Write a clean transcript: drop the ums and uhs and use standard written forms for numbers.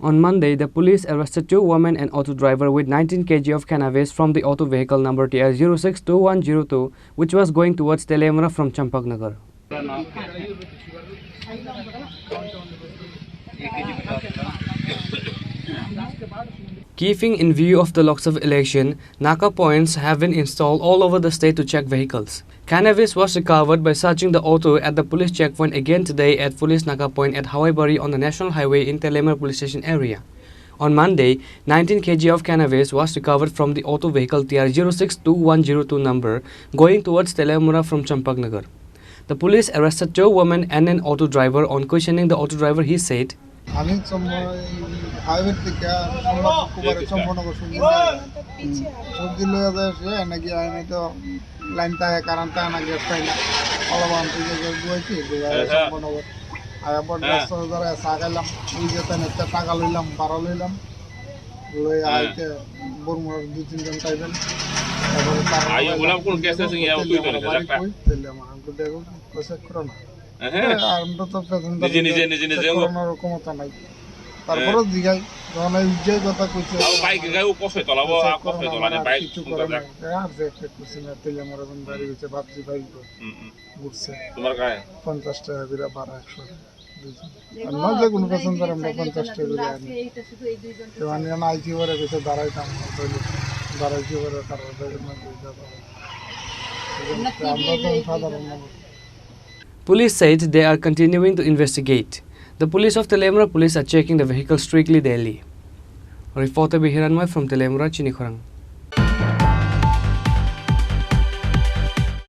On Monday, the police arrested two women and auto driver with 19 kg of cannabis from the auto vehicle number TR062102, which was going towards Telemara from Champaknagar. Keeping in view of the locks of election, naka points have been installed all over the state to check vehicles. Cannabis was recovered by searching the auto at the police checkpoint again today at Police Naka Point at Hawaibari on the National Highway in Telemara Police Station area. On Monday, 19 kg of cannabis was recovered from the auto vehicle TR062102 number going towards Telemara from Champaknagar. The police arrested two women and an auto driver. On questioning the auto driver, he said, আমি highway থেকে সম্পূর্ণ সবজি লয়ে যায় নাকি আমি তো line থাকে কারণ তা না গ্যাস পাই না অলবান থেকে গুয়াইছি সম্পূর্ণ আয়াপর রাস্তা ধরে চা খাইলাম ওই যে একটা টাকা লইলাম বাড়া লইলাম লই আইতে বরমুর 2-3 জন টাইবেন তারপরে আইও বললাম কোন কেস আছে ইয়া তুই করে রাখা তাহলে আমাকে দেখো কোসে করো না আমরা তো নিজে কোনো রকমতা নাই তারপরে জিগাই যখন উজ্জয় কথা কইছে বাইক গায় কষ্ট তলাবো কষ্ট তলানে বাইক সুন্দর দেখ আর যে একটা কিছু না তেলে মরজন বাড়ি হইছে ভাবছি ভাই ঘুরছে তোমার গায় 50 টাকা করে ভাড়া 100 দুজন আর না যে কোনো প্যাসেঞ্জার আমরা 50 টাকা করে আনি তো আমি আইছি পরে কইছে দাঁড়াইতাম দাঁড়াইছি পরে তারপরে আমরা তো সাধারণ Police said they are continuing to investigate. The police of Telemara police are checking the vehicle strictly daily. Reporter Bihiranmay from Telemara, Chini, Khorang.